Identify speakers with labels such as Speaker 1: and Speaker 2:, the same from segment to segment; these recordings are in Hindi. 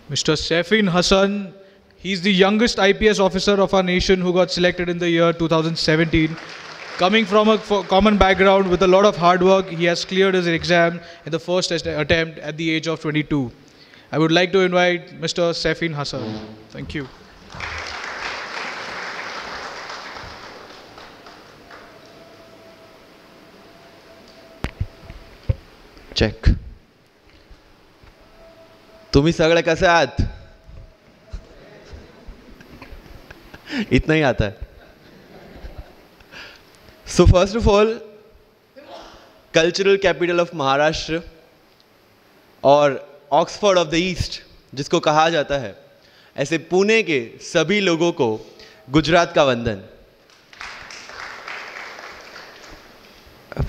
Speaker 1: Mr. Saifin Hassan, he's the youngest IPS officer of our nation who got selected in the year 2017. Coming from a common background with a lot of hard work, he has cleared his exam in the first attempt at the age of 22. I would like to invite Mr. Saifin Hassan. Thank you.
Speaker 2: Check. तुम्ही सगळे कसे आहात? इतना ही आता है. So first of all, cultural capital of Maharashtra और ऑक्सफोर्ड ऑफ द ईस्ट जिसको कहा जाता है, ऐसे पुणे के सभी लोगों को गुजरात का वंदन.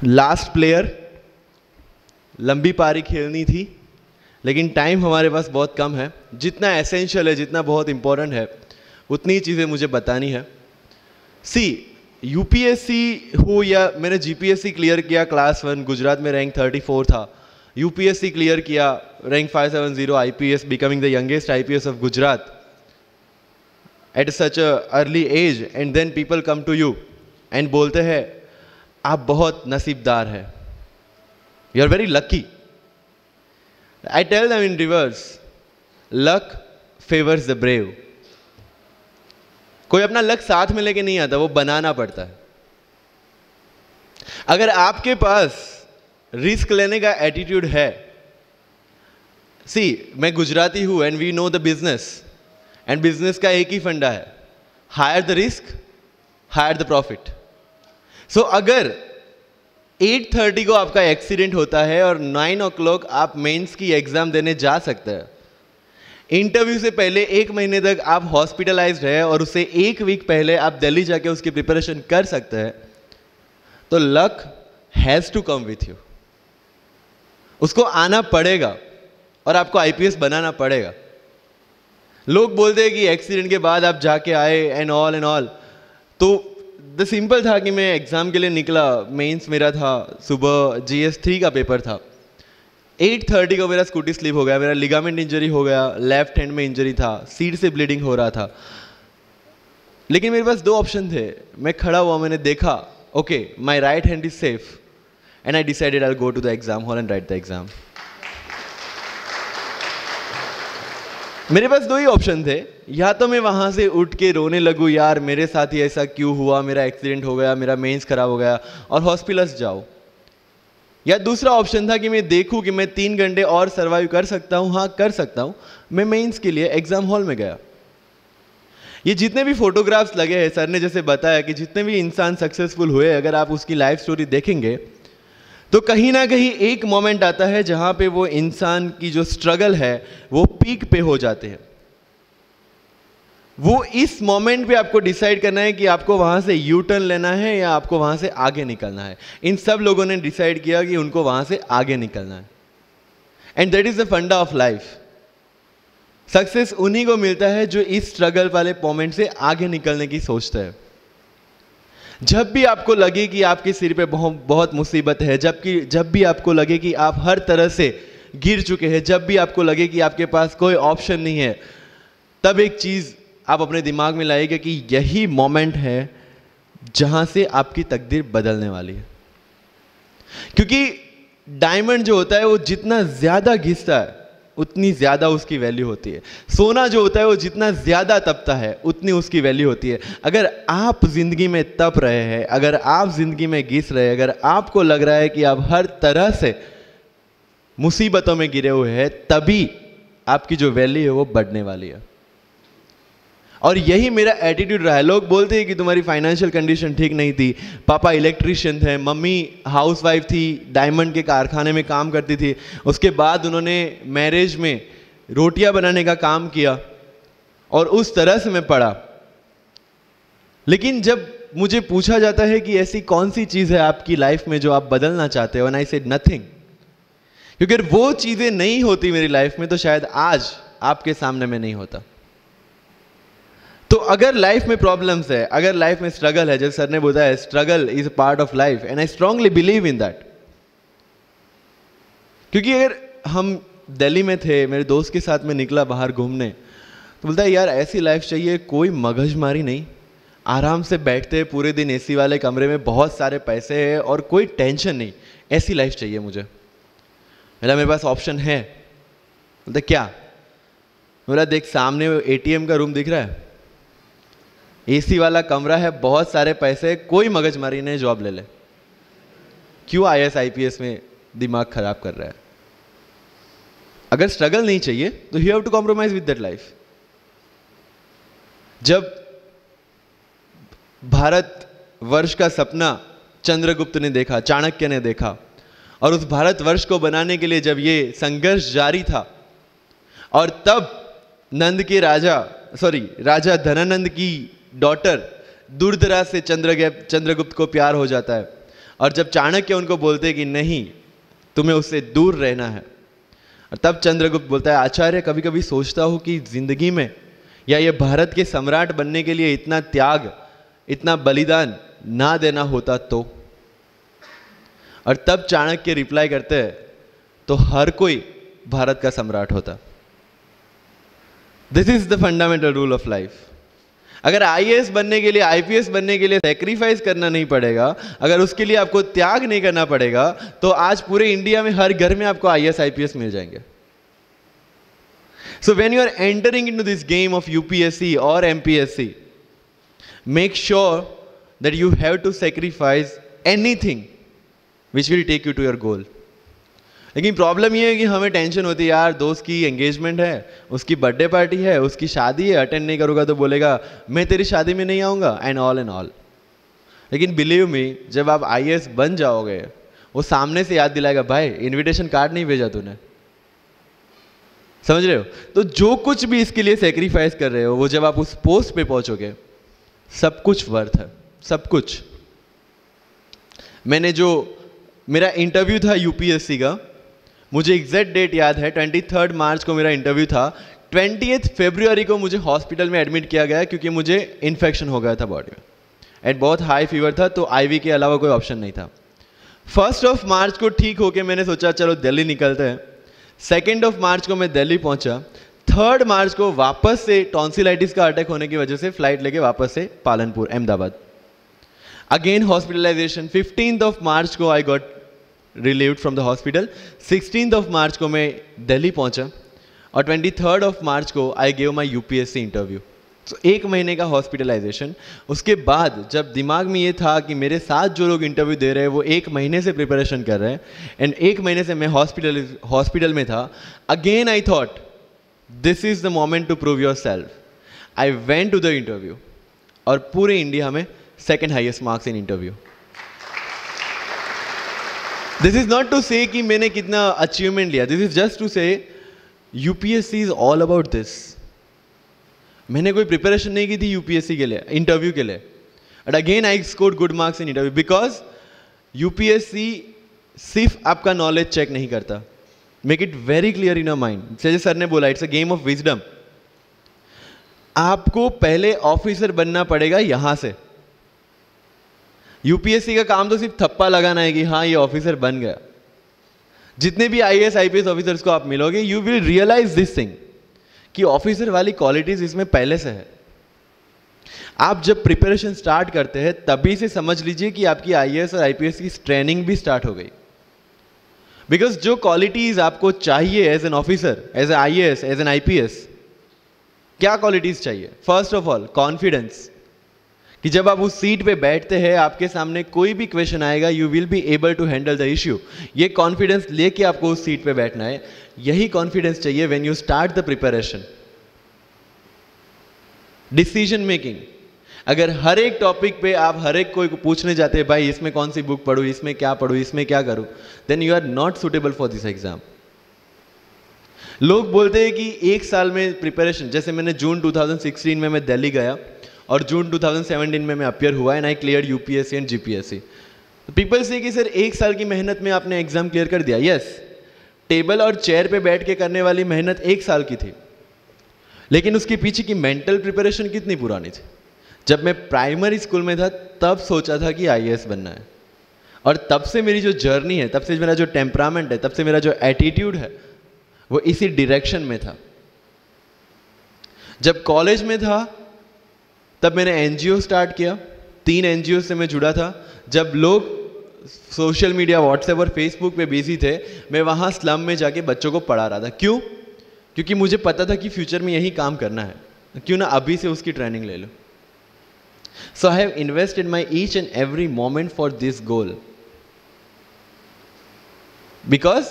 Speaker 2: लास्ट प्लेयर, लंबी पारी खेलनी थी लेकिन टाइम हमारे पास बहुत कम है. जितना एसेंशियल है, जितना बहुत इंपॉर्टेंट है, उतनी चीज़ें मुझे बतानी है. सी, यूपीएससी हो या मैंने जीपीएससी क्लियर किया क्लास 1, गुजरात में रैंक 34 था. यूपीएससी क्लियर किया, rank 570, IPS, becoming the youngest IPS of Gujarat at such a early age, and then people come to you and बोलते हैं आप बहुत नसीबदार हैं, you are very lucky. I tell them in reverse, luck favors the brave. कोई अपना लक साथ में लेके नहीं आता, वो बनाना पड़ता है. अगर आपके पास रिस्क लेने का एटीट्यूड है, सी, मैं गुजराती हूं and we know the business, and business का एक ही फंडा है, higher the risk, higher the profit. So अगर 8:30 को आपका एक्सीडेंट होता है और 9 o'clock आप मेंस की एग्जाम देने जा सकते हैं. इंटरव्यू से पहले 1 महीने तक आप हॉस्पिटलाइज्ड है और उससे 1 वीक पहले आप दिल्ली जाके उसकी प्रिपरेशन कर सकते हैं. तो luck has to come with you. उसको आना पड़ेगा और आपको आईपीएस बनाना पड़ेगा. लोग बोलते हैं कि एक्सीडेंट के बाद आप जाके आए एंड ऑल, तो द सिंपल था कि मैं एग्ज़ाम के लिए निकला. मेंस मेरा था, सुबह GS3 का पेपर था. 8:30 को मेरा स्कूटी स्लिप हो गया, मेरा लिगामेंट इंजरी हो गया, लेफ्ट हैंड में इंजरी था, सीट से ब्लीडिंग हो रहा था. लेकिन मेरे पास 2 ऑप्शन थे. मैं खड़ा हुआ, मैंने देखा, okay, my right hand is safe, and I decided I go to the exam hall and write the exam. मेरे पास 2 ही ऑप्शन थे. या तो मैं वहाँ से उठ के रोने लगूँ, यार मेरे साथ ही ऐसा क्यों हुआ, मेरा एक्सीडेंट हो गया, मेरा मेंस खराब हो गया, और हॉस्पिटल जाओ. या दूसरा ऑप्शन था कि मैं देखूँ कि मैं 3 घंटे और सर्वाइव कर सकता हूँ. हाँ, कर सकता हूँ. मैं मेंस के लिए एग्जाम हॉल में गया. ये जितने भी फोटोग्राफ्स लगे हैं, सर ने जैसे बताया कि जितने भी इंसान सक्सेसफुल हुए, अगर आप उसकी लाइफ स्टोरी देखेंगे तो कहीं ना कहीं एक मोमेंट आता है जहाँ पे वो इंसान की जो स्ट्रगल है वो पीक पे हो जाते हैं. वो इस मोमेंट पे आपको डिसाइड करना है कि आपको वहाँ से यू टर्न लेना है या आपको वहाँ से आगे निकलना है. इन सब लोगों ने डिसाइड किया कि उनको वहाँ से आगे निकलना है. एंड दैट इज़ द फंडा ऑफ लाइफ. सक्सेस उन्हीं को मिलता है जो इस स्ट्रगल वाले मोमेंट से आगे निकलने की सोचते हैं. जब भी आपको लगे कि आपके सिर पे बहुत मुसीबत है, जब भी आपको लगे कि आप हर तरह से गिर चुके हैं, जब भी आपको लगे कि आपके पास कोई ऑप्शन नहीं है, तब एक चीज़ आप अपने दिमाग में लाइएगा कि यही मोमेंट है जहां से आपकी तकदीर बदलने वाली है. क्योंकि डायमंड जो होता है वो जितना ज़्यादा घिसता है उतनी ज़्यादा उसकी वैल्यू होती है. सोना जो होता है वो जितना ज़्यादा तपता है उतनी उसकी वैल्यू होती है. अगर आप ज़िंदगी में तप रहे हैं, अगर आप ज़िंदगी में घिस रहे हैं, अगर आपको लग रहा है कि आप हर तरह से मुसीबतों में गिरे हुए हैं, तभी आपकी जो वैल्यू है वो बढ़ने वाली है. और यही मेरा एटीट्यूड रहा है. लोग बोलते हैं कि तुम्हारी फाइनेंशियल कंडीशन ठीक नहीं थी, पापा इलेक्ट्रिशियन थे, मम्मी हाउसवाइफ थी, डायमंड के कारखाने में काम करती थी, उसके बाद उन्होंने मैरिज में रोटियां बनाने का काम किया और उस तरह से मैं पढ़ा. लेकिन जब मुझे पूछा जाता है कि ऐसी कौन सी चीज़ है आपकी लाइफ में जो आप बदलना चाहते हो, एंड आई सेड नथिंग. क्योंकि अगर वो चीज़ें नहीं होती मेरी लाइफ में तो शायद आज आपके सामने मैं नहीं होता. तो अगर लाइफ में प्रॉब्लम्स है, अगर लाइफ में स्ट्रगल है, जैसे सर ने बोला है struggle is a part of life, and I strongly believe in that. क्योंकि अगर हम दिल्ली में थे, मेरे दोस्त के साथ में निकला बाहर घूमने, तो बोलता है यार ऐसी लाइफ चाहिए, कोई मगजमारी नहीं, आराम से बैठते हैं पूरे दिन एसी वाले कमरे में, बहुत सारे पैसे हैं और कोई टेंशन नहीं, ऐसी लाइफ चाहिए मुझे। बोला मेरे पास ऑप्शन है। बोलता क्या? बोला देख सामने एटीएम का रूम दिख रहा है, एसी वाला कमरा है, बहुत सारे पैसे, कोई मगजमारी नहीं, जॉब ले ले। क्यों आईएएस आईपीएस में दिमाग खराब कर रहा है? अगर स्ट्रगल नहीं चाहिए तो you have to compromise with that life. जब भारत वर्ष का सपना चंद्रगुप्त ने देखा, चाणक्य ने देखा, और उस भारत वर्ष को बनाने के लिए जब ये संघर्ष जारी था, और तब नंद के राजा धनानंद की डॉटर दुर्धरा से चंद्रगुप्त को प्यार हो जाता है, और जब चाणक्य उनको बोलते हैं कि नहीं तुम्हें उससे दूर रहना है, और तब चंद्रगुप्त बोलता है आचार्य कभी कभी सोचता हूं कि जिंदगी में या ये भारत के सम्राट बनने के लिए इतना त्याग, इतना बलिदान ना देना होता तो। और तब चाणक्य रिप्लाई करते हैं तो हर कोई भारत का सम्राट होता। This is the fundamental rule of life. अगर आईएएस बनने के लिए, आईपीएस बनने के लिए सैक्रिफाइस करना नहीं पड़ेगा, अगर उसके लिए आपको त्याग नहीं करना पड़ेगा, तो आज पूरे इंडिया में हर घर में आपको आईएएस आईपीएस मिल जाएंगे। So when you are entering into this game of UPSC और MPSC, make sure that you have to sacrifice anything which will take you to your goal. लेकिन प्रॉब्लम ये है कि हमें टेंशन होती है, यार दोस्त की एंगेजमेंट है, उसकी बर्थडे पार्टी है, उसकी शादी है, अटेंड नहीं करूँगा तो बोलेगा मैं तेरी शादी में नहीं आऊँगा, एंड ऑल। लेकिन बिलीव मी, जब आप आईएएस बन जाओगे, वो सामने से याद दिलाएगा भाई इनविटेशन कार्ड नहीं भेजा तूने। समझ रहे हो? तो जो कुछ भी इसके लिए सेक्रीफाइस कर रहे हो, वो जब आप उस पोस्ट पे पहुंचोगे, सब कुछ वर्थ है, सब कुछ। मेरा इंटरव्यू था यूपीएससी का, मुझे एग्जैक्ट डेट याद है, 23 मार्च को मेरा इंटरव्यू था। 28 फरवरी को मुझे हॉस्पिटल में एडमिट किया गया क्योंकि मुझे इन्फेक्शन हो गया था बॉडी में, एंड बहुत हाई फीवर था, तो आईवी के अलावा कोई ऑप्शन नहीं था। 1 मार्च को ठीक होके मैंने सोचा चलो दिल्ली निकलते हैं। 2 मार्च को मैं दिल्ली पहुंचा। 3 मार्च को वापस से टॉन्सिलाइटिस का अटैक होने की वजह से फ्लाइट लेके वापस से पालनपुर, अहमदाबाद, अगेन हॉस्पिटलाइजेशन। 15 मार्च को I got relieved from the hospital. 16 मार्च को मैं दिल्ली पहुंचा, और 23 मार्च को I gave my UPSC interview. तो 1 महीने का हॉस्पिटलाइजेशन। उसके बाद जब दिमाग में ये था कि मेरे साथ जो लोग इंटरव्यू दे रहे हैं वो 1 महीने से प्रिपरेशन कर रहे हैं, एंड 1 महीने से मैं हॉस्पिटल में था, again I thought this is the moment to prove yourself. I went to the interview, और पूरे इंडिया में 2nd highest marks in interview. This is not to say कि मैंने कितना अचीवमेंट लिया, this is just to say UPSC is all about this. मैंने कोई प्रिपरेशन नहीं की थी यूपीएससी के लिए, इंटरव्यू के लिए, but again I scored good marks in interview, because UPSC सिर्फ आपका नॉलेज चेक नहीं करता। Make it very clear in your mind. जैसे सर ने बोला, it's a game of wisdom. आपको पहले ऑफिसर बनना पड़ेगा यहां से। यूपीएससी का काम तो सिर्फ थप्पा लगाना है कि हाँ ये ऑफिसर बन गया। जितने भी आईएएस आईपीएस ऑफिसर्स को आप मिलोगे, you will realise this thing कि ऑफिसर वाली क्वालिटीज इसमें पहले से है। आप जब प्रिपरेशन स्टार्ट करते हैं तभी से समझ लीजिए कि आपकी आईएएस और आईपीएस की ट्रेनिंग भी स्टार्ट हो गई। बिकॉज जो क्वालिटीज आपको चाहिए as an officer, as a IAS, as an IPS, क्या क्वालिटीज चाहिए? फर्स्ट ऑफ ऑल कॉन्फिडेंस, कि जब आप उस सीट पे बैठते हैं, आपके सामने कोई भी क्वेश्चन आएगा, you will be able to handle the issue. ये कॉन्फिडेंस लेके आपको उस सीट पे बैठना है। यही कॉन्फिडेंस चाहिए when you start the preparation. Decision making, अगर हर एक टॉपिक पे आप हर एक कोई को पूछने जाते हैं भाई इसमें कौन सी बुक पढूं, इसमें क्या पढूं, इसमें क्या करूं, then you are not suitable for this exam. लोग बोलते हैं कि 1 साल में प्रिपरेशन, जैसे मैंने जून 2016 में मैं दिल्ली गया, और जून 2017 में मैं अपियर हुआ, and I clear UPSC and GPSC. People से कि सर 1 साल की मेहनत में आपने एग्जाम क्लियर कर दिया। यस, टेबल और चेयर पे बैठ के करने वाली मेहनत 1 साल की थी, लेकिन उसके पीछे की मेंटल प्रिपरेशन कितनी पुरानी थी। जब मैं प्राइमरी स्कूल में था तब सोचा था कि आईएएस बनना है, और तब से मेरी जो जर्नी है, तब से मेरा जो टेम्परामेंट है, तब से मेरा जो एटीट्यूड है, वो इसी डायरेक्शन में था। जब कॉलेज में था तब मैंने एनजीओ स्टार्ट किया, 3 एनजीओ से मैं जुड़ा था। जब लोग सोशल मीडिया व्हाट्सएप और फेसबुक पे बिजी थे, मैं वहाँ स्लम में जाके बच्चों को पढ़ा रहा था। क्यों? क्योंकि मुझे पता था कि फ्यूचर में यही काम करना है, क्यों ना अभी से उसकी ट्रेनिंग ले लो। So I have invested my each and every moment for this goal, because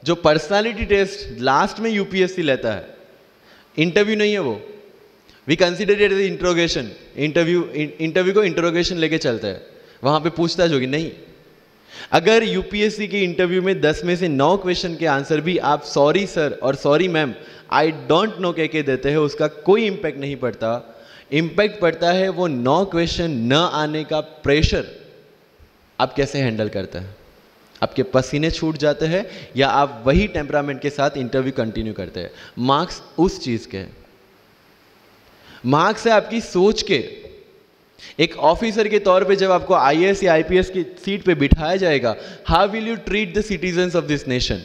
Speaker 2: जो पर्सनालिटी टेस्ट लास्ट में यूपीएससी लेता है, इंटरव्यू नहीं है वो, we consider it as interrogation. Interview को इंट्रोगेशन लेके चलता है, वहां पे पूछताछ होगी नहीं। अगर यूपीएससी के इंटरव्यू में 10 में से 9 क्वेश्चन के आंसर भी आप सॉरी सर और sorry ma'am, I don't know कह के देते हैं, उसका कोई इंपैक्ट नहीं पड़ता। इंपैक्ट पड़ता है वो 9 क्वेश्चन न आने का प्रेशर आप कैसे हैंडल करते हैं। आपके पसीने छूट जाते हैं या आप वही टेम्परामेंट के साथ इंटरव्यू कंटिन्यू करते हैं। मार्क्स उस चीज के, मार्क्स है आपकी सोच के। एक ऑफिसर के तौर पे जब आपको आईएएस या आईपीएस की सीट पे बिठाया जाएगा, how will you treat the citizens of this nation?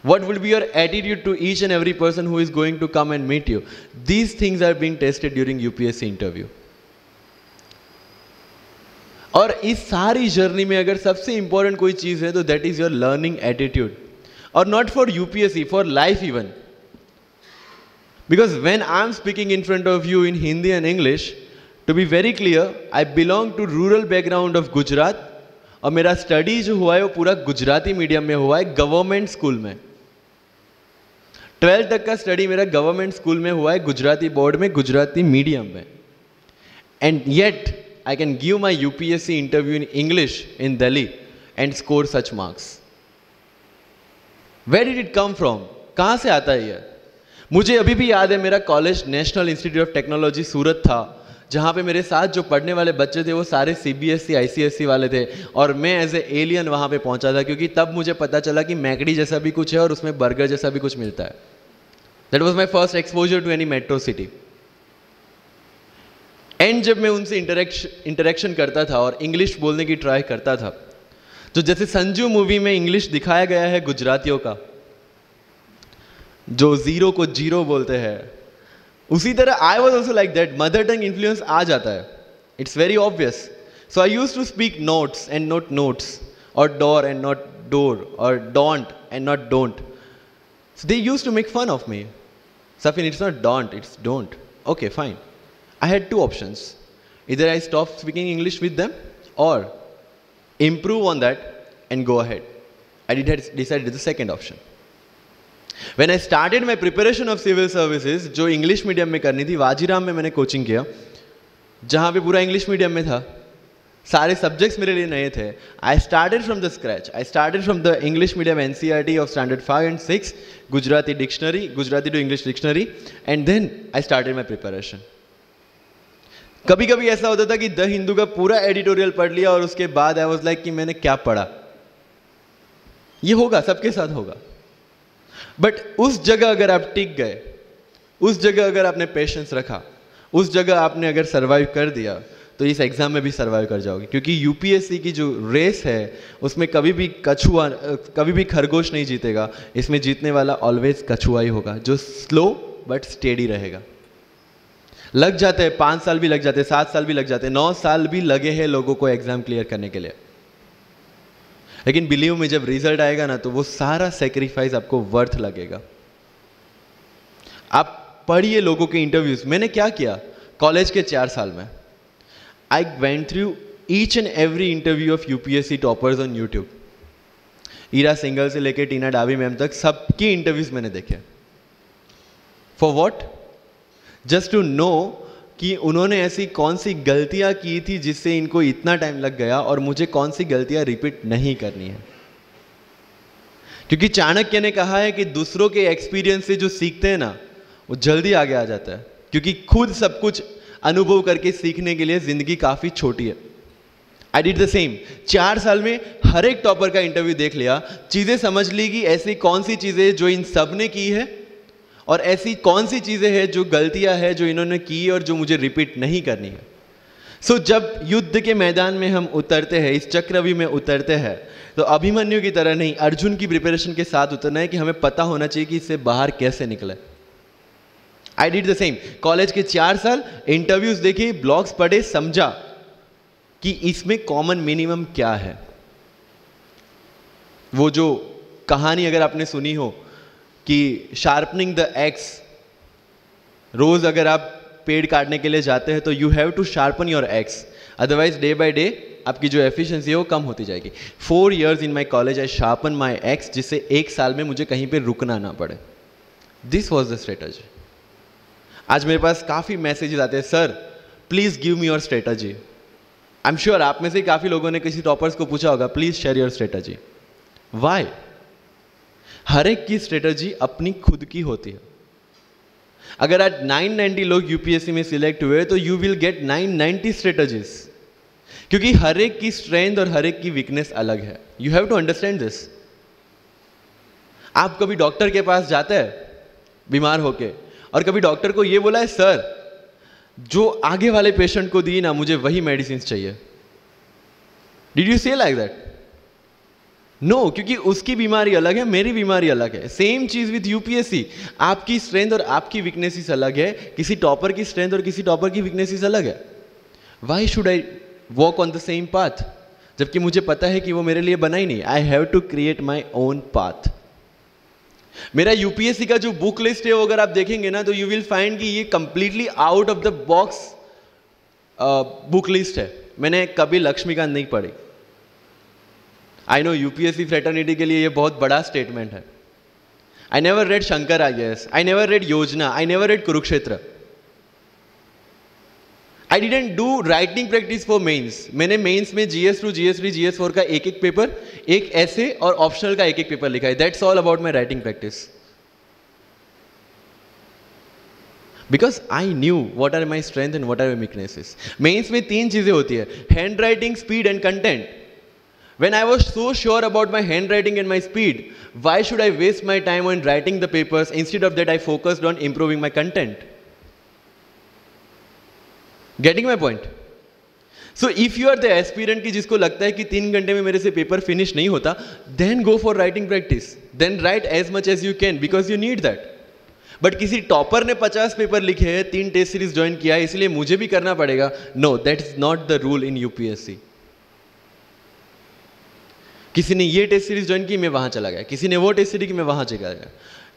Speaker 2: What will be your attitude to each and every person who is going to come and meet you? These things are being tested during UPSC interview. और इस सारी जर्नी में अगर सबसे इंपॉर्टेंट कोई चीज है तो that is your learning attitude, और not for UPSC, for life even. Because when I am speaking in front of you in Hindi and English, to be very clear, I belong to rural background of Gujarat, और मेरा स्टडी जो हुआ है वो पूरा गुजराती मीडियम में हुआ है, गवर्नमेंट स्कूल में। 12th तक का स्टडी मेरा गवर्नमेंट स्कूल में हुआ है, गुजराती बोर्ड में, गुजराती मीडियम में। And yet I can give my UPSC interview in English in Delhi and score such marks. Where did it come from? कहाँ से आता है ये? मुझे अभी भी याद है, मेरा college national institute of technology Surat था, जहाँ पे मेरे साथ जो पढ़ने वाले बच्चे थे वो सारे सीबीएसई आईसीएसई वाले थे, और मैं एज ए एलियन वहाँ पे पहुँचा था, क्योंकि तब मुझे पता चला कि मैकडी जैसा भी कुछ है और उसमें बर्गर जैसा भी कुछ मिलता है। That was my first exposure to any metro city. And जब मैं उनसे इंटरेक्शन करता था और इंग्लिश बोलने की ट्राई करता था, तो जैसे संजू मूवी में इंग्लिश दिखाया गया है गुजरातियों का, जो जीरो को जीरो बोलते हैं, उसी तरह I was also like that. Mother tongue influence आ जाता है, it's very obvious. So I use to speak notes and not notes, और डोर एंड नॉट डोर, और don't and not don't. So they used to make fun of me. Safin, it's not don't, it's don't. Okay, fine. I had 2 options. Either I stop speaking English with them or improve on that and go ahead. I decided the second option. When I started my preparation of civil services, जो इंग्लिश मीडियम में करनी थी, वाजीराम में मैंने कोचिंग किया, जहाँ पे पूरा इंग्लिश मीडियम में था, सारे सब्जेक्ट्स मेरे लिए नए थे। I started from the scratch. I started from the English medium NCERT of standard 5 and 6, Gujarati dictionary, Gujarati to English dictionary, and then I started my preparation. कभी कभी ऐसा होता था कि द हिंदू का पूरा एडिटोरियल पढ़ लिया और उसके बाद आई वाज लाइक कि मैंने क्या पढ़ा। ये होगा, सबके साथ होगा। बट उस जगह अगर आप टिक गए, उस जगह अगर आपने पेशेंस रखा, उस जगह आपने अगर सर्वाइव कर दिया, तो इस एग्जाम में भी सर्वाइव कर जाओगे। क्योंकि यूपीएससी की जो रेस है उसमें कभी भी कछुआ, कभी भी खरगोश नहीं जीतेगा। इसमें जीतने वाला ऑलवेज कछुआ ही होगा, जो स्लो बट स्टेडी रहेगा। लग जाते हैं 5 साल भी लग जाते हैं, 7 साल भी लग जाते हैं, 9 साल भी लगे हैं लोगों को एग्जाम क्लियर करने के लिए। लेकिन बिलीव में जब रिजल्ट आएगा ना, तो वो सारा सेक्रीफाइस आपको वर्थ लगेगा। आप पढ़िए लोगों के इंटरव्यूज। मैंने क्या किया कॉलेज के 4 साल में, I went through each and every interview of UPSC toppers on YouTube. Ira Singhal से लेकर टीना डाबी मैम तक सबकी इंटरव्यूज मैंने देखे। For what? Just to know कि उन्होंने ऐसी कौन सी गलतियां की थी जिससे इनको इतना टाइम लग गया, और मुझे कौन सी गलतियां रिपीट नहीं करनी है। क्योंकि चाणक्य ने कहा है कि दूसरों के एक्सपीरियंस से जो सीखते हैं ना, वो जल्दी आगे आ जाता है, क्योंकि खुद सब कुछ अनुभव करके सीखने के लिए जिंदगी काफी छोटी है। I did the same. 4 साल में हर एक टॉपर का इंटरव्यू देख लिया, चीजें समझ ली कि ऐसी कौन सी चीजें जो इन सब ने की है, और ऐसी कौन सी चीजें हैं जो गलतियां हैं जो इन्होंने की और जो मुझे रिपीट नहीं करनी है। सो जब युद्ध के मैदान में हम उतरते हैं, इस चक्रव्यूह में उतरते हैं, तो अभिमन्यु की तरह नहीं, अर्जुन की प्रिपरेशन के साथ उतरना है कि हमें पता होना चाहिए कि इससे बाहर कैसे निकले। I did the same. College के 4 साल इंटरव्यूज देखे, ब्लॉग्स पढ़े, समझा कि इसमें कॉमन मिनिमम क्या है। वो जो कहानी अगर आपने सुनी हो कि शार्पनिंग द एक्स, रोज अगर आप पेड़ काटने के लिए जाते हैं तो you have to sharpen your axe, otherwise day by day आपकी जो एफिशिएंसी है वो कम होती जाएगी। 4 years in my college I sharpen my x, जिससे 1 साल में मुझे कहीं पे रुकना ना पड़े। This was the strategy. आज मेरे पास काफ़ी मैसेजेस आते हैं, sir please give me your strategy. I am sure आप में से काफ़ी लोगों ने किसी टॉपर्स को पूछा होगा, please share your strategy. Why? हर एक की स्ट्रेटजी अपनी खुद की होती है। अगर आज 990 लोग यूपीएससी में सिलेक्ट हुए तो यू विल गेट 990 स्ट्रेटजीज, क्योंकि हर एक की स्ट्रेंथ और हर एक की वीकनेस अलग है। You have to understand this. आप कभी डॉक्टर के पास जाते हैं बीमार होके, और कभी डॉक्टर को ये बोला है, सर जो आगे वाले पेशेंट को दी ना, मुझे वही मेडिसिन चाहिए। डिड यू से लाइक दैट? नो, क्योंकि उसकी बीमारी अलग है, मेरी बीमारी अलग है। सेम चीज विथ यूपीएससी। आपकी स्ट्रेंथ और आपकी वीकनेसेस अलग है, किसी टॉपर की स्ट्रेंथ और किसी टॉपर की वीकनेसेस अलग है। Why should I walk on the same path, जबकि मुझे पता है कि वो मेरे लिए बना ही नहीं। I have to create my own path. मेरा यूपीएससी का जो बुक लिस्ट है वो अगर आप देखेंगे ना, तो यू विल फाइंड कि ये completely out of the box book list है। मैंने कभी लक्ष्मीकांत नहीं पढ़ी। आई नो यूपीएससी फ्रेटर्निटी के लिए ये बहुत बड़ा स्टेटमेंट है। I never read Shankar IAS, I never read Yojana, I never read Kurukshetra. I didn't do writing practice for mains. मैंने मेंस में GS2, GS3, GS4 का एक पेपर, एक ऐसे और ऑप्शनल का एक पेपर लिखा है। That's all about my writing practice. Because I knew what are my strength and what are my weaknesses. Mains में 3 चीजें होती है, handwriting, speed and content. When I was so sure about my handwriting and my speed, why should I waste my time on writing the papers? Instead of that, I focused on improving my content. Getting my point? So if you are the aspirant की जिसको लगता है कि 3 घंटे में मेरे से पेपर फिनिश नहीं होता, then go for writing practice. Then write as much as you can because you need that. But किसी टॉपर ने 50 पेपर लिखे हैं, 3 टेस्ट सीरीज ज्वाइन किया है, इसलिए मुझे भी करना पड़ेगा। No, that is not the rule in UPSC. किसी ने ये टेस्ट सीरीज ज्वाइन की, मैं वहां चला गया, किसी ने वो टेस्ट सीरीज की, मैं वहां चला गया।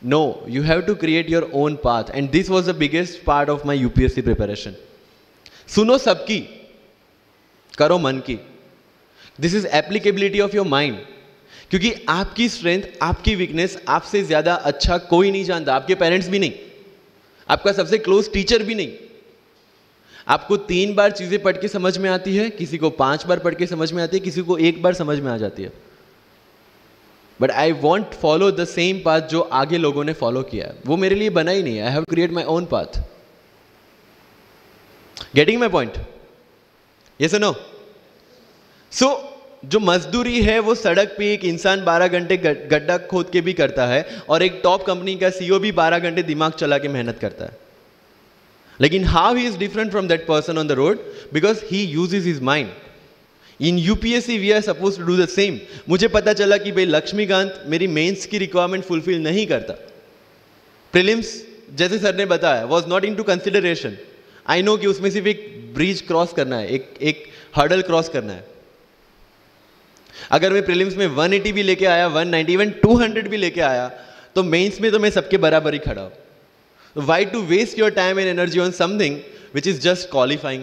Speaker 2: No, you have to create your own path, and this was the biggest part of my UPSC preparation. सुनो सबकी, करो मन की। This is applicability of your mind, क्योंकि आपकी स्ट्रेंथ, आपकी वीकनेस आपसे ज्यादा अच्छा कोई नहीं जानता। आपके पेरेंट्स भी नहीं, आपका सबसे क्लोज टीचर भी नहीं। आपको 3 बार चीजें पढ़ के समझ में आती है, किसी को 5 बार पढ़ के समझ में आती है, किसी को 1 बार समझ में आ जाती है। But I want follow the same path जो आगे लोगों ने फॉलो किया है। वो मेरे लिए बना ही नहीं है। I have create my own path. Getting my point? Yes और नो? सो जो मजदूरी है वो सड़क पे एक इंसान 12 घंटे गड्ढा खोद के भी करता है, और एक टॉप कंपनी का CEO भी 12 घंटे दिमाग चला के मेहनत करता है। लेकिन how he is different from that person on the road? Because he uses his mind. In UPSC we are suppose to do the same. मुझे पता चला कि भाई लक्ष्मीकांत मेरी मेंस की रिक्वायरमेंट फुलफिल नहीं करता। प्रीलिम्स जैसे सर ने बताया was not into consideration. I know कि उसमें सिर्फ एक ब्रिज क्रॉस करना है, एक हर्डल क्रॉस करना है। अगर मैं प्रीलिम्स में 180 भी लेके आया, 190, इवन 200 भी लेके आया, तो मेंस में तो मैं सबके बराबर ही खड़ा हूं। Why to waste your time and energy on something which is just qualifying?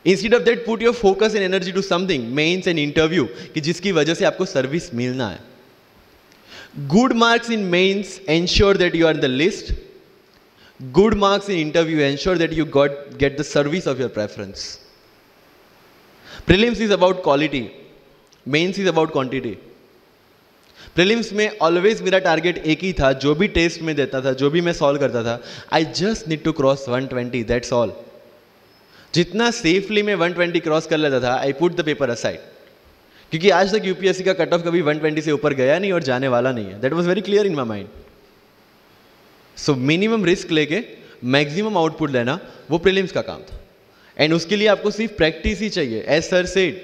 Speaker 2: Instead of that, put your focus and energy to something, mains and interview, कि जिसकी वजह से आपको सर्विस मिलना है। Good marks in mains ensure that you are in the list. Good marks in interview ensure that you get the service of your preference. Prelims is about quality. Mains is about quantity. Prelims में ऑलवेज मेरा टारगेट एक ही था, जो भी टेस्ट में देता था, जो भी मैं सॉल्व करता था, I just need to cross 120, that's all. जितना सेफली मैं 120 क्रॉस कर लेता था, I put the paper aside, क्योंकि आज तक यूपीएससी का कट ऑफ कभी 120 से ऊपर गया नहीं और जाने वाला नहीं है। That was very clear in my mind. So minimum risk लेके मैक्सिमम आउटपुट लेना वो प्रीलिम्स का काम था। एंड उसके लिए आपको सिर्फ प्रैक्टिस ही चाहिए. As sir said,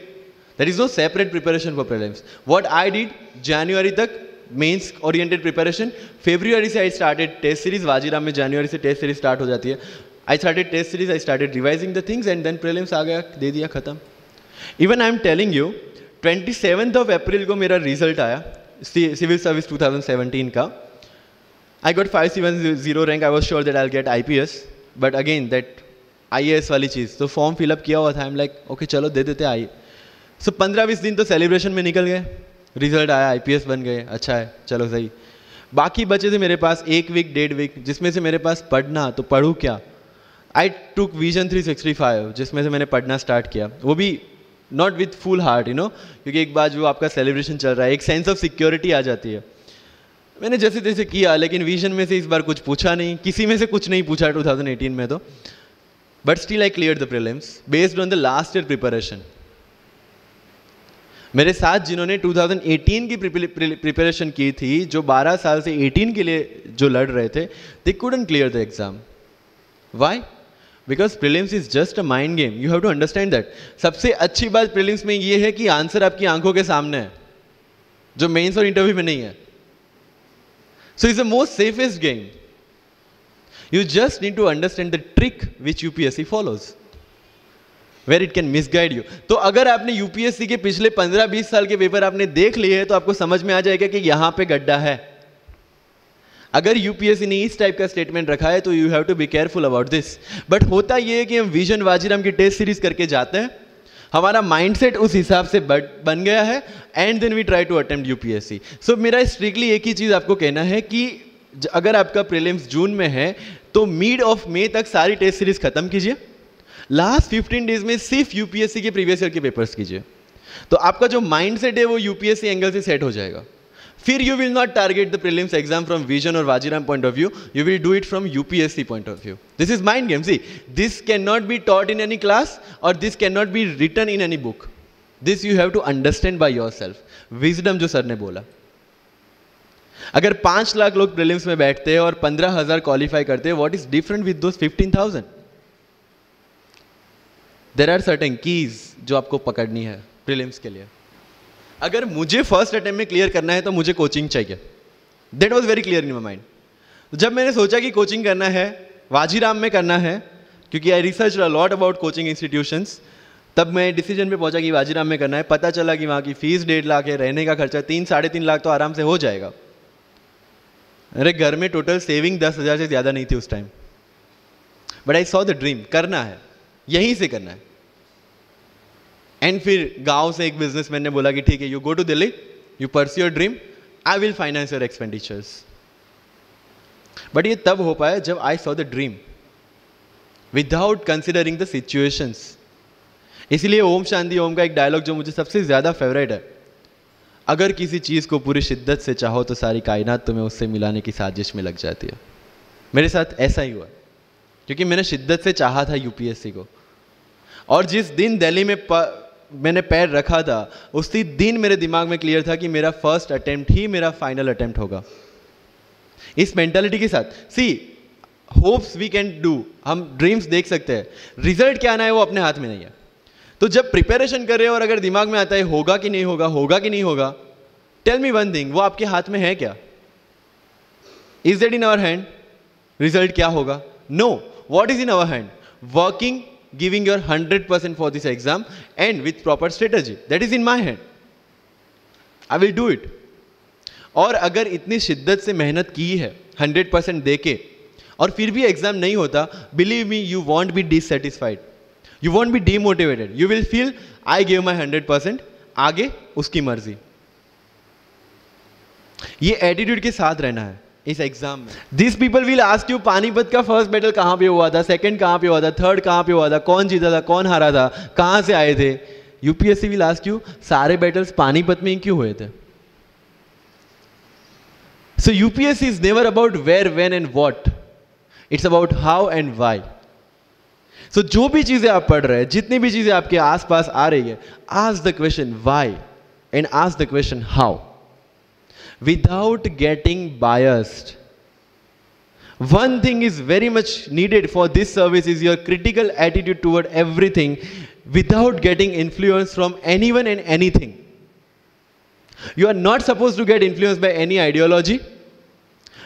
Speaker 2: there is no separate preparation for prelims. What I did, जनवरी तक मेंस ओरिएंटेड प्रिपरेशन. फरवरी से I started test series. Vajiram में जनवरी से टेस्ट सीरीज स्टार्ट हो जाती है. I started test series, I started revising the things and then prelims आ गया, दे दिया, खत्म. Even I am telling you, 27 अप्रैल को मेरा रिजल्ट आया सिविल सर्विस 2017 का. I got 570 rank. I was sure that I'll get IPS, but again that IAS वाली चीज़, तो फॉर्म फिलअप किया हुआ था. I'm like okay चलो दे देते आई. So 15-20 दिन तो सेलिब्रेशन में निकल गए. रिजल्ट आया, IPS बन गए, अच्छा है, चलो सही. बाकी बचे थे मेरे पास 1 वीक 1.5 वीक, जिसमें से मेरे पास पढ़ना, तो पढ़ूँ क्या. आई टुक विजन 365, जिसमें से मैंने पढ़ना स्टार्ट किया. वो भी not with full heart, you know, क्योंकि एक बार जो आपका सेलिब्रेशन चल रहा है, एक सेंस ऑफ सिक्योरिटी आ जाती है. मैंने जैसे तैसे किया, लेकिन विजन में से इस बार कुछ पूछा नहीं, किसी में से कुछ नहीं पूछा 2018 में तो. But still I clear the prelims based on the last year preparation. मेरे साथ जिन्होंने 2018 की प्रिपरेशन की थी, जो 12 साल से 18 के लिए जो लड़ रहे थे, they couldn't clear the exam. Why? Because prelims is just a mind game. You have to understand that. सबसे अच्छी बात प्रीलिम्स में ये है कि आंसर आपकी आंखों के सामने है, जो मेंस और इंटरव्यू में नहीं है. So it's the most safest game. You just need to understand the trick which UPSC follows, where it can misguide you. तो अगर आपने UPSC के पिछले 15-20 साल के पेपर आपने देख लिए हैं, तो आपको समझ में आ जाएगा कि यहाँ पे गड्ढा है. अगर UPSC ने इस टाइप का स्टेटमेंट रखा है, तो you have to be careful about this. But होता ये है कि हम विजन वाजीराम की टेस्ट सीरीज करके जाते हैं, हमारा माइंडसेट उस हिसाब से बन गया है, and then we try to attempt UPSC. So मेरा स्ट्रिक्टली एक ही चीज़ आपको कहना है कि अगर आपका प्रीलिम्स जून में है, तो मिड ऑफ मई तक सारी टेस्ट सीरीज खत्म कीजिए. लास्ट 15 डेज में सिर्फ यूपीएससी के प्रीवियस ईयर के पेपर्स कीजिए. तो आपका जो माइंडसेट है वो यूपीएससी एंगल से सेट हो जाएगा. फिर you will not target the prelims exam from Vision और Vajiram point of view, you will do it from UPSC point of view. This is mind game. See, this can not be taught in any class और this can not be written in any book. This you have to understand by yourself. Wisdom जो सर ने बोला, अगर 5 लाख लोग प्रीलिम्स में बैठते हैं और 15,000 क्वालिफाई करते हैं, what is different with those 15,000? There are certain keys जो आपको पकड़नी है प्रीलिम्स के लिए. अगर मुझे फर्स्ट अटेम्प्ट में क्लियर करना है, तो मुझे कोचिंग चाहिए. That was very clear in my mind. जब मैंने सोचा कि कोचिंग करना है, वाजीराम में करना है, क्योंकि I research a lot about coaching institutions, तब मैं डिसीजन पे पहुंचा कि वाजीराम में करना है. पता चला कि वहाँ की फीस 1.5 लाख है, रहने का खर्चा 3-3.5 लाख तो आराम से हो जाएगा. अरे घर में टोटल सेविंग 10,000 से ज़्यादा नहीं थी उस time. But I saw the dream, करना है, यहीं से करना है. एंड फिर गांव से एक बिजनेसमैन ने बोला कि ठीक है, you go to Delhi, you pursue your dream, I will finance your expenditures. But ये तब हो पाया जब I saw the dream without considering the situations. इसलिए ओम शांति ओम का एक डायलॉग जो मुझे सबसे ज़्यादा फेवरेट है, अगर किसी चीज़ को पूरी शिद्दत से चाहो तो सारी कायनात तुम्हें उससे मिलाने की साजिश में लग जाती है. मेरे साथ ऐसा ही हुआ, क्योंकि मैंने शिद्दत से चाहा था यूपीएससी को. और जिस दिन दिल्ली में मैंने पैर रखा था, उसी दिन मेरे दिमाग में क्लियर था कि मेरा फर्स्ट अटेम्प्ट ही मेरा फाइनल अटेम्प्ट होगा. इस मेंटालिटी के साथ, सी, होप्स वी कैन डू, हम ड्रीम्स देख सकते हैं, रिजल्ट क्या आना है वो अपने हाथ में नहीं है. तो जब प्रिपरेशन कर रहे हो और अगर दिमाग में आता है होगा कि नहीं होगा, होगा कि नहीं होगा, टेल मी वन थिंग, वो आपके हाथ में है क्या? Is that in our hand? Result क्या होगा? No. What is in our hand? Working, giving your 100% for this exam and with proper strategy. That is in my hand. I will do it. और अगर इतनी शिद्दत से मेहनत की है 100% देके और फिर भी एग्जाम नहीं होता, believe me, you won't be dissatisfied. You won't be demotivated. You will feel I gave my 100%. आगे उसकी मर्जी. ये एटीट्यूड के साथ रहना है इस एग्जाम में. This people will ask you, Panipat का फर्स्ट बैटल कहाँ पे हुआ था, सेकंड कहाँ पे हुआ था, थर्ड कहाँ पे हुआ था, कौन जीता था, कौन हारा था, कहाँ से आए थे. यूपीएससी विल आस्क यू, सारे बैटल्स पानीपत में ही क्यों हुए थे. So UPSC is never about where, when and what, it's about how and why. So जो भी चीजें आप पढ़ रहे हैं, जितनी भी चीजें आपके आसपास आ रही है, ask the question why and ask the question how, without getting biased. One thing is very much needed for this service is your critical attitude toward everything without getting influence from anyone and anything. You are not supposed to get influenced by any ideology.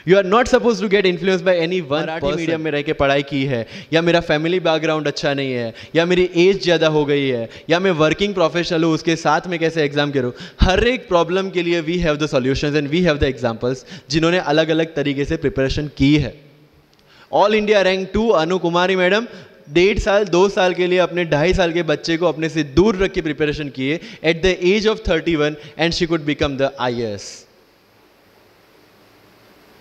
Speaker 2: You are not supposed to get influenced by any one person. Medium में रह के पढ़ाई की है, या मेरा फैमिली बैकग्राउंड अच्छा नहीं है, या मेरी एज ज़्यादा हो गई है, या मैं वर्किंग प्रोफेशनल हूँ, उसके साथ में कैसे एग्जाम करूँ. हर एक प्रॉब्लम के लिए we have the solutions and we have the examples जिन्होंने अलग अलग तरीके से प्रिपरेशन की है. All India rank 2 Anu Kumari madam 1.5 साल 2 साल के लिए अपने 2.5 साल के बच्चे को अपने से दूर रख के प्रिपरेशन किए at the age of 31 and she could become the IAS.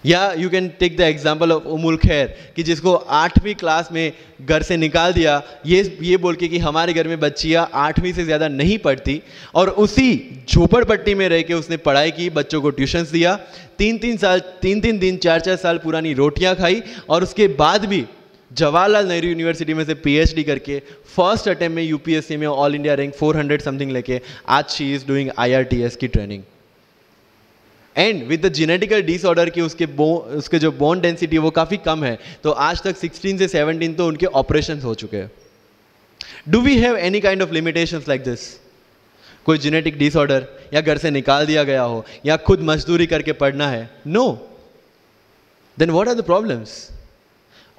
Speaker 2: या you can take the example of Ummul Kher कि जिसको 8वीं क्लास में घर से निकाल दिया ये बोल के कि हमारे घर में बच्चियाँ 8वीं से ज़्यादा नहीं पढ़ती, और उसी झोपड़पट्टी में रह के उसने पढ़ाई की, बच्चों को ट्यूशन्स दिया, 3 दिन 4 साल पुरानी रोटियां खाई, और उसके बाद भी जवाहरलाल नेहरू यूनिवर्सिटी में से PhD करके फर्स्ट अटेम्प्ट में UPSC में ऑल इंडिया रैंक 400 समथिंग लेके आज शी इज़ डूइंग IRTS की training. And with the genetical disorder की उसके जो बोन डेंसिटी वो काफ़ी कम है, तो आज तक 16 से 17 तो उनके ऑपरेशन हो चुके हैं. Do we have any kind of limitations like this? कोई जेनेटिक डिसऑर्डर, या घर से निकाल दिया गया हो, या खुद मजदूरी करके पढ़ना है? No. Then what are the problems?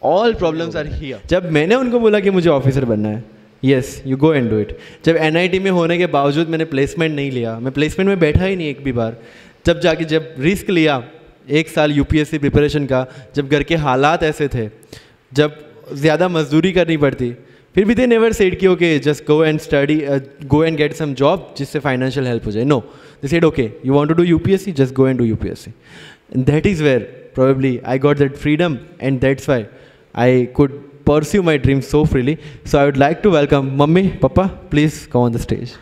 Speaker 2: All problems are here.
Speaker 3: जब मैंने उनको बोला कि मुझे ऑफिसर बनना है, yes you go and do it. जब NIT में होने के बावजूद मैंने प्लेसमेंट नहीं लिया, मैं प्लेसमेंट में बैठा ही नहीं एक भी बार. जब रिस्क लिया 1 साल UPSC प्रिपरेशन का, जब घर के हालात ऐसे थे, जब ज़्यादा मजदूरी करनी पड़ती, फिर भी दे नेवर सेड कि okay just go and study, go and get some job जिससे फाइनेंशियल हेल्प हो जाए. No, they said okay you want to do UPSC, just go and do UPSC. And that is where probably I got that freedom, and that's why I could pursue my dreams so freely. So I would like to welcome Mummy, Papa, please come on the stage.